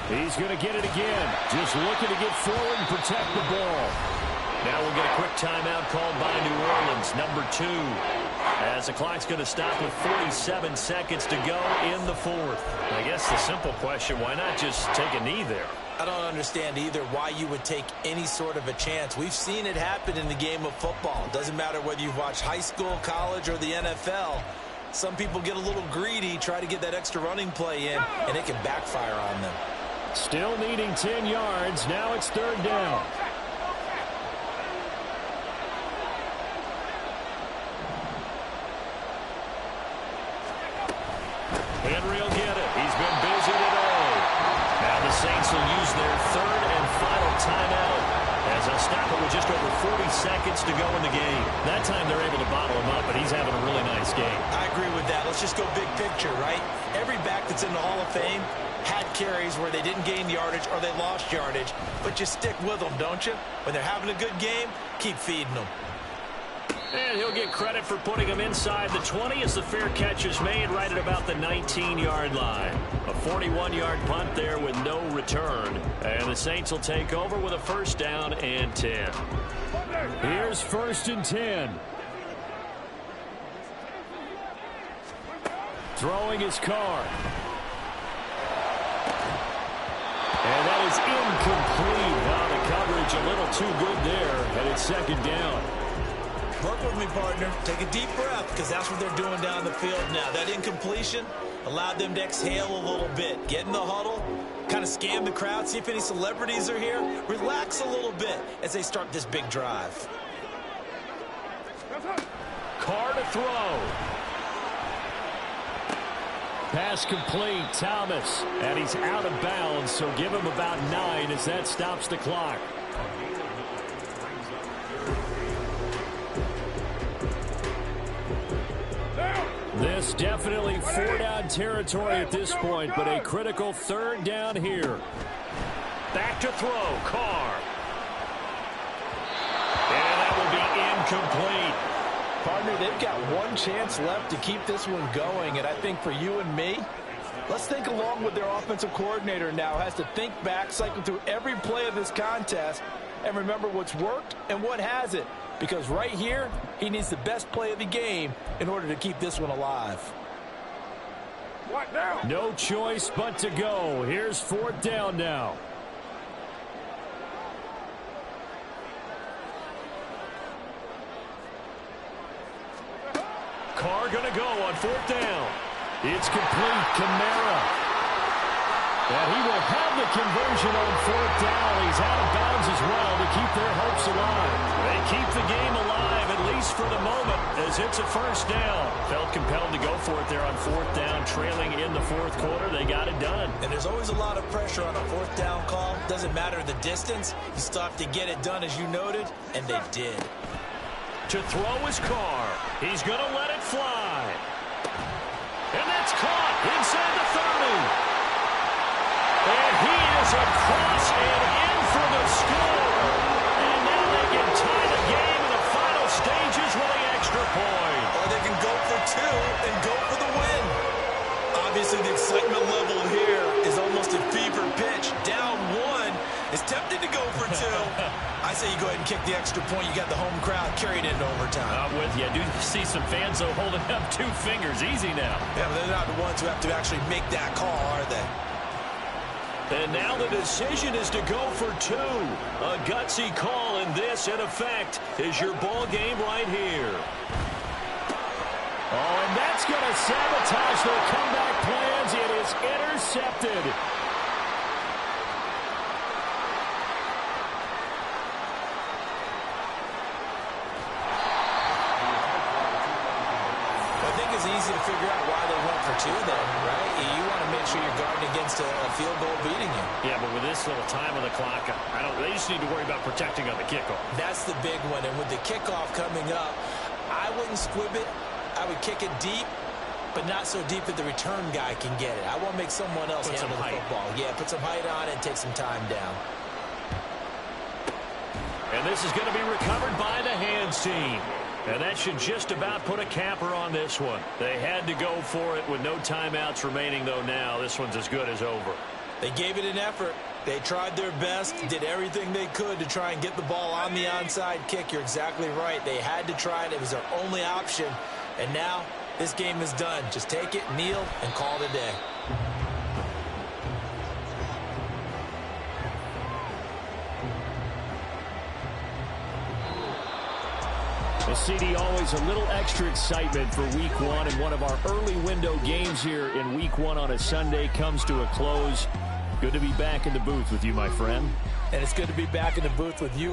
He's going to get it again. Just looking to get forward and protect the ball. Now we'll get a quick timeout called by New Orleans, number 2. As the clock's going to stop with 47 seconds to go in the fourth. I guess the simple question, why not just take a knee there? I don't understand either why you would take any sort of a chance. We've seen it happen in the game of football. It doesn't matter whether you've watched high school, college, or the NFL. Some people get a little greedy, try to get that extra running play in, and it can backfire on them. Still needing 10 yards. Now it's third down. Henry will get it. He's been busy today. Now the Saints will use their third and final timeout as they'll stop it with just over 40 seconds to go in the game. That time they're able to bottle him up, but he's having a really nice game. I agree with that. Let's just go big picture, right? Every back that's in the Hall of Fame had carries where they didn't gain yardage or they lost yardage, but you stick with them, don't you? When they're having a good game, keep feeding them. And he'll get credit for putting him inside the 20 as the fair catch is made right at about the 19-yard line. A 41-yard punt there with no return. And the Saints will take over with a first down and 10. Here's first and 10. Throwing his car. And that is incomplete. Now the coverage a little too good there, and it's second down. Work with me, partner. Take a deep breath, because that's what they're doing down the field now. That incompletion allowed them to exhale a little bit. Get in the huddle, kind of scan the crowd, see if any celebrities are here. Relax a little bit as they start this big drive. Carr to throw. Pass complete, Thomas. And he's out of bounds, so give him about 9 as that stops the clock. This definitely four-down territory at this point, but a critical third down here. Back to throw, Carr. And that will be incomplete. Partner, they've got one chance left to keep this one going, and I think for you and me, let's think along with their offensive coordinator now. Has to think back, cycle through every play of this contest, and remember what's worked and what hasn't. Because right here, he needs the best play of the game in order to keep this one alive. What now? No choice but to go. Here's fourth down now. Carr going to go on fourth down. It's complete. Kamara. And he will have the conversion on fourth down. He's out of bounds as well to keep their hopes alive. They keep the game alive, at least for the moment, as it's a first down. Felt compelled to go for it there on fourth down, trailing in the fourth quarter. They got it done. And there's always a lot of pressure on a fourth down call. Doesn't matter the distance. You still have to get it done, as you noted, and they did. To throw his Carr. He's going to let it fly. And that's caught inside the 30. And he is across and in for the score. And now they can tie the game in the final stages with the extra point. Or they can go for 2 and go for the win. Obviously, the excitement level here is almost a fever pitch. Down 1 is tempted to go for 2. I say you go ahead and kick the extra point. You got the home crowd carried into overtime. I'm with you. I do see some fans, though, holding up 2 fingers. Easy now. Yeah, but they're not the ones who have to actually make that call, are they? And now the decision is to go for 2. A gutsy call, and this, in effect, is your ball game right here. Oh, and that's going to sabotage their comeback plans. It is intercepted. Easy to figure out why they went for 2 then, right? You want to make sure you're guarding against a field goal beating you. Yeah, but with this little time on the clock, they just need to worry about protecting on the kickoff. That's the big one, and with the kickoff coming up, I wouldn't squib it. I would kick it deep, but not so deep that the return guy can get it. I want to make someone else handle the football. Yeah, put some height on it and take some time down. And this is going to be recovered by the hands team. And that should just about put a capper on this one. They had to go for it with no timeouts remaining, though now. This one's as good as over. They gave it an effort. They tried their best, did everything they could to try and get the ball on the onside kick. You're exactly right. They had to try it. It was their only option. And now this game is done. Just take it, kneel, and call it a day. CD, always a little extra excitement for week 1, and one of our early window games here in week 1 on a Sunday comes to a close. Good to be back in the booth with you, my friend. And it's good to be back in the booth with you.